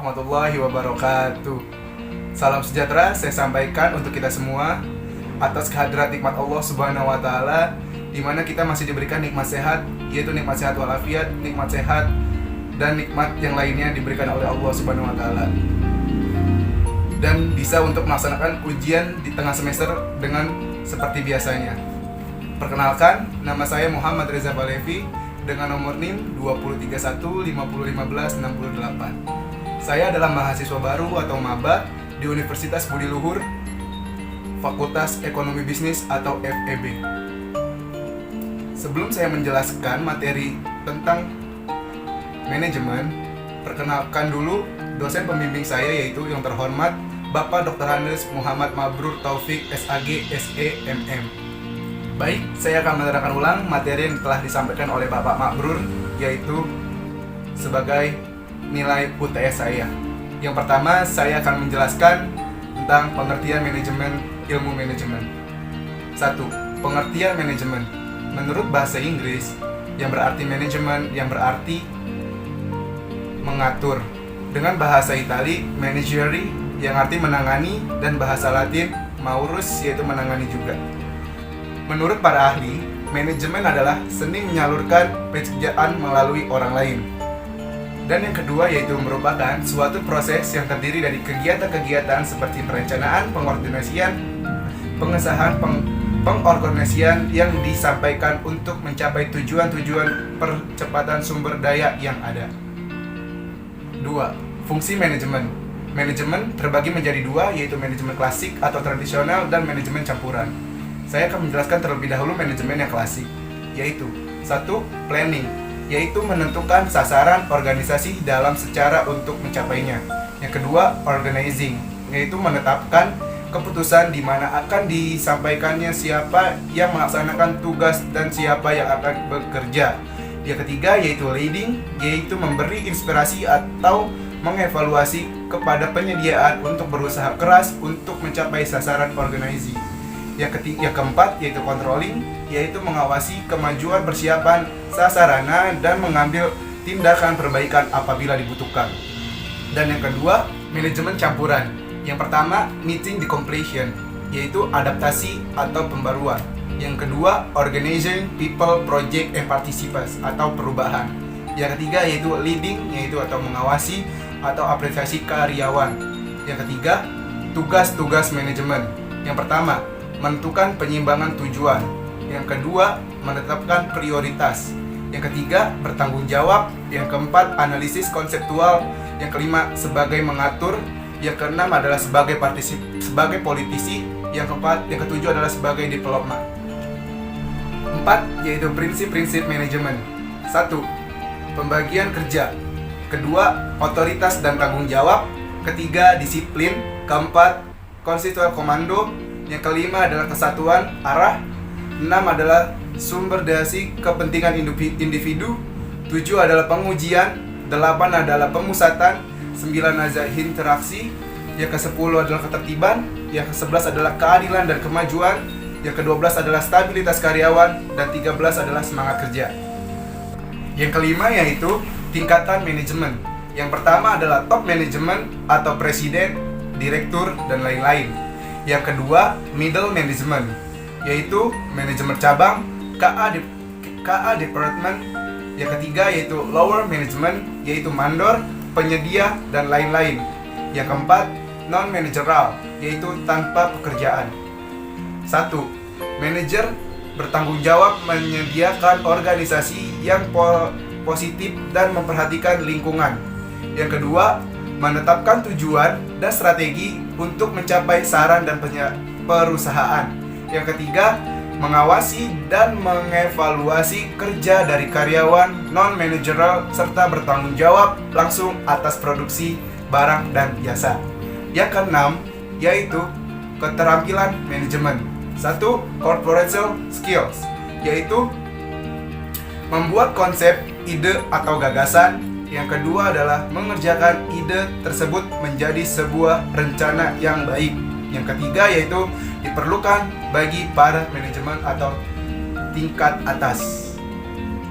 warahmatullahi wabarakatuh. Salam sejahtera saya sampaikan untuk kita semua atas kehadirat nikmat Allah Subhanahu wa taala, di mana kita masih diberikan nikmat sehat, yaitu nikmat sehat walafiat, nikmat sehat dan nikmat yang lainnya diberikan oleh Allah Subhanahu wa taala. Dan bisa untuk melaksanakan ujian di tengah semester dengan seperti biasanya. Perkenalkan, nama saya Muhammad Reza Balevi dengan nomor NIM 2031501568. Saya adalah mahasiswa baru atau maba di Universitas Budi Luhur, Fakultas Ekonomi Bisnis atau FEB. Sebelum saya menjelaskan materi tentang manajemen, perkenalkan dulu dosen pembimbing saya, yaitu yang terhormat Bapak Dr. Handes Muhammad Mabrur Taufik SAG SE MM. Baik, saya akan menerangkan ulang materi yang telah disampaikan oleh Bapak Mabrur, yaitu sebagai nilai UTS saya. Yang pertama, saya akan menjelaskan tentang pengertian manajemen ilmu manajemen. 1. Pengertian manajemen. Menurut bahasa Inggris, yang berarti manajemen, yang berarti mengatur. Dengan bahasa Itali, manageri, yang arti menangani, dan bahasa Latin, maurus, yaitu menangani juga. Menurut para ahli, manajemen adalah seni menyalurkan pekerjaan melalui orang lain. Dan yang kedua yaitu merupakan suatu proses yang terdiri dari kegiatan-kegiatan seperti perencanaan, pengordinasian, pengesahan, pengorganisasian yang disampaikan untuk mencapai tujuan-tujuan percepatan sumber daya yang ada. 2. Fungsi manajemen. Manajemen terbagi menjadi dua, yaitu manajemen klasik atau tradisional dan manajemen campuran. Saya akan menjelaskan terlebih dahulu manajemen yang klasik, yaitu 1. Planning, yaitu menentukan sasaran organisasi dalam secara untuk mencapainya. Yang kedua, organizing, yaitu menetapkan keputusan di mana akan disampaikannya, siapa yang melaksanakan tugas dan siapa yang akan bekerja. Yang ketiga yaitu leading, yaitu memberi inspirasi atau mengevaluasi kepada penyediaan untuk berusaha keras untuk mencapai sasaran organizing. Yang keempat yaitu controlling, yaitu mengawasi kemajuan persiapan sasarana dan mengambil tindakan perbaikan apabila dibutuhkan. Dan yang kedua, manajemen campuran. Yang pertama, meeting the completion, yaitu adaptasi atau pembaruan. Yang kedua, organizing people, project, and participants atau perubahan. Yang ketiga yaitu leading, yaitu atau mengawasi atau apresiasi karyawan. Yang ketiga, tugas-tugas manajemen. Yang pertama, menentukan penyimbangan tujuan. Yang kedua, menetapkan prioritas. Yang ketiga, bertanggung jawab. Yang keempat, analisis konseptual. Yang kelima, sebagai mengatur. Yang keenam adalah sebagai politisi. Yang ketujuh adalah sebagai development. 4. Yaitu prinsip-prinsip manajemen. 1. Pembagian kerja. Kedua, otoritas dan tanggung jawab. Ketiga, disiplin. Keempat, konstituen komando. Yang kelima adalah kesatuan arah. 6 adalah sumber dasi kepentingan individu. 7 adalah pengujian. 8 adalah pemusatan. 9 adalah interaksi. Yang ke-10 adalah ketertiban. Yang ke-11 adalah keadilan dan kemajuan. Yang ke-12 adalah stabilitas karyawan. Dan 13 adalah semangat kerja. Yang kelima yaitu tingkatan manajemen. Yang pertama adalah top management atau presiden, direktur, dan lain-lain. Yang kedua, middle management, yaitu manajemen cabang, KA department. Yang ketiga yaitu lower management, yaitu mandor, penyedia, dan lain-lain. Yang keempat, non-managerial, yaitu tanpa pekerjaan. 1. Manajer bertanggung jawab menyediakan organisasi yang positif dan memperhatikan lingkungan. Yang kedua, menetapkan tujuan dan strategi untuk mencapai saran dan perusahaan. Yang ketiga, mengawasi dan mengevaluasi kerja dari karyawan non-managerial serta bertanggung jawab langsung atas produksi barang dan jasa. Yang keenam, yaitu keterampilan manajemen. 1. Corporate skills, yaitu membuat konsep, ide, atau gagasan. Yang kedua adalah mengerjakan ide tersebut menjadi sebuah rencana yang baik. Yang ketiga yaitu diperlukan bagi para manajemen atau tingkat atas.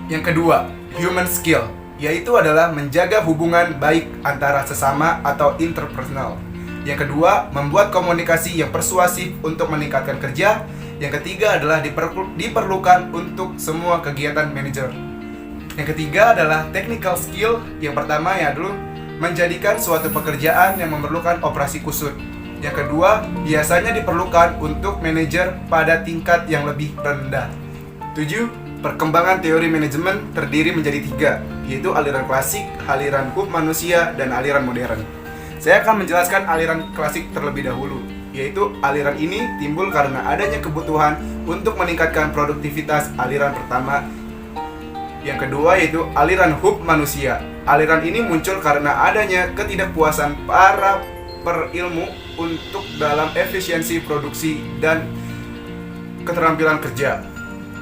Yang kedua, human skill, yaitu adalah menjaga hubungan baik antara sesama atau interpersonal. Yang kedua, membuat komunikasi yang persuasif untuk meningkatkan kerja. Yang ketiga adalah diperlukan untuk semua kegiatan manajer. Yang ketiga adalah technical skill. Yang pertama ya dulu menjadikan suatu pekerjaan yang memerlukan operasi kusut. Yang kedua, biasanya diperlukan untuk manajer pada tingkat yang lebih rendah. 7. Perkembangan teori manajemen terdiri menjadi 3, yaitu aliran klasik, aliran hub manusia, dan aliran modern. Saya akan menjelaskan aliran klasik terlebih dahulu, yaitu aliran ini timbul karena adanya kebutuhan untuk meningkatkan produktivitas aliran pertama. Yang kedua yaitu aliran hub manusia. Aliran ini muncul karena adanya ketidakpuasan para perilmu untuk dalam efisiensi produksi dan keterampilan kerja.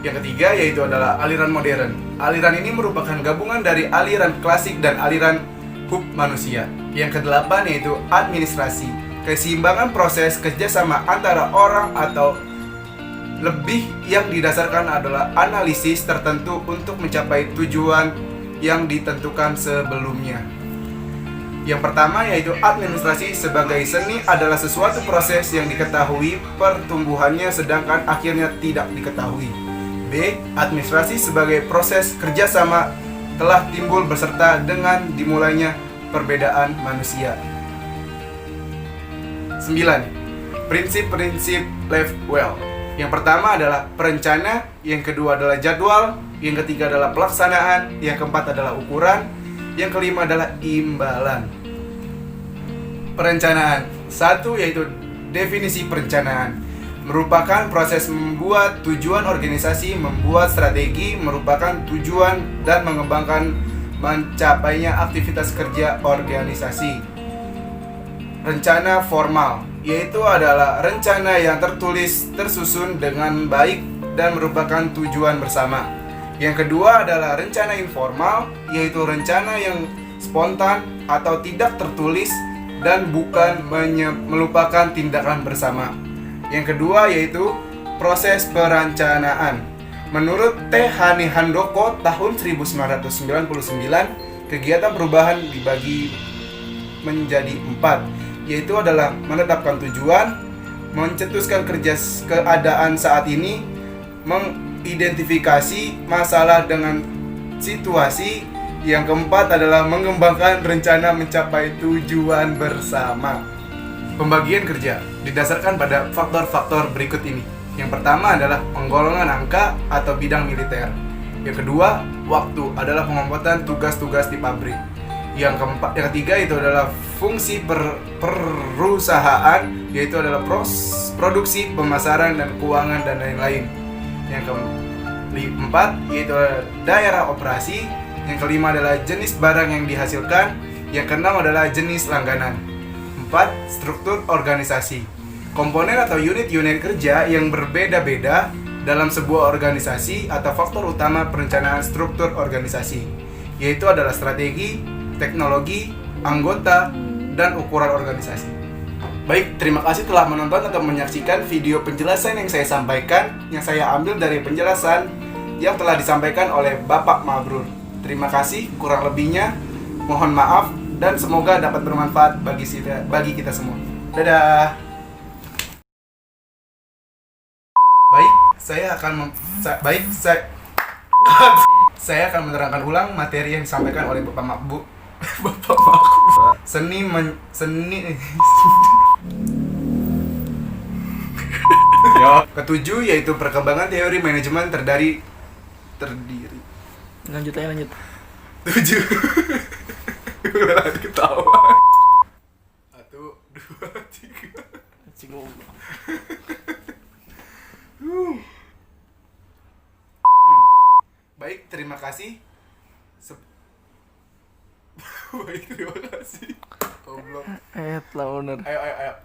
Yang ketiga yaitu adalah aliran modern. Aliran ini merupakan gabungan dari aliran klasik dan aliran hub manusia. Yang kedelapan yaitu administrasi. Keseimbangan proses kerjasama antara orang atau lebih yang didasarkan adalah analisis tertentu untuk mencapai tujuan yang ditentukan sebelumnya. Yang pertama yaitu administrasi sebagai seni adalah sesuatu proses yang diketahui pertumbuhannya sedangkan akhirnya tidak diketahui. B. Administrasi sebagai proses kerjasama telah timbul beserta dengan dimulainya perbedaan manusia. 9. Prinsip-prinsip live well. Yang pertama adalah perencana, yang kedua adalah jadwal, yang ketiga adalah pelaksanaan, yang keempat adalah ukuran, yang kelima adalah imbalan. Perencanaan. 1 yaitu definisi perencanaan. Merupakan proses membuat tujuan organisasi, membuat strategi, merupakan tujuan dan mengembangkan mencapainya aktivitas kerja organisasi. Rencana formal, yaitu adalah rencana yang tertulis, tersusun dengan baik dan merupakan tujuan bersama. Yang kedua adalah rencana informal, yaitu rencana yang spontan atau tidak tertulis dan bukan melupakan tindakan bersama. Yang kedua yaitu proses perencanaan. Menurut T. Hani Handoko tahun 1999, kegiatan perubahan dibagi menjadi 4, yaitu adalah menetapkan tujuan, mencetuskan keadaan saat ini, mengidentifikasi masalah dengan situasi, yang keempat adalah mengembangkan rencana mencapai tujuan bersama. Pembagian kerja didasarkan pada faktor-faktor berikut ini. Yang pertama adalah penggolongan angka atau bidang militer. Yang kedua, waktu adalah pengompatan tugas-tugas di pabrik. Yang ketiga itu adalah fungsi perusahaan, yaitu adalah produksi, pemasaran, dan keuangan, dan lain-lain. Yang keempat yaitu daerah operasi. Yang kelima adalah jenis barang yang dihasilkan. Yang keenam adalah jenis langganan. 4. Struktur organisasi. Komponen atau unit-unit kerja yang berbeda-beda dalam sebuah organisasi atau faktor utama perencanaan struktur organisasi, yaitu adalah strategi, teknologi, anggota, dan ukuran organisasi. Baik, terima kasih telah menonton atau menyaksikan video penjelasan yang saya sampaikan, yang saya ambil dari penjelasan yang telah disampaikan oleh Bapak Mabrur. Terima kasih, kurang lebihnya mohon maaf dan semoga dapat bermanfaat bagi kita semua. Dadah. Saya akan menerangkan ulang materi yang disampaikan oleh Bapak Makbu. Ketujuh yaitu perkembangan teori manajemen terdiri. Lanjut. 7. Ketawa. 1, 2, 3. Baik, terima kasih. Baik, terima kasih. Goblok. Telah owner. Ayo.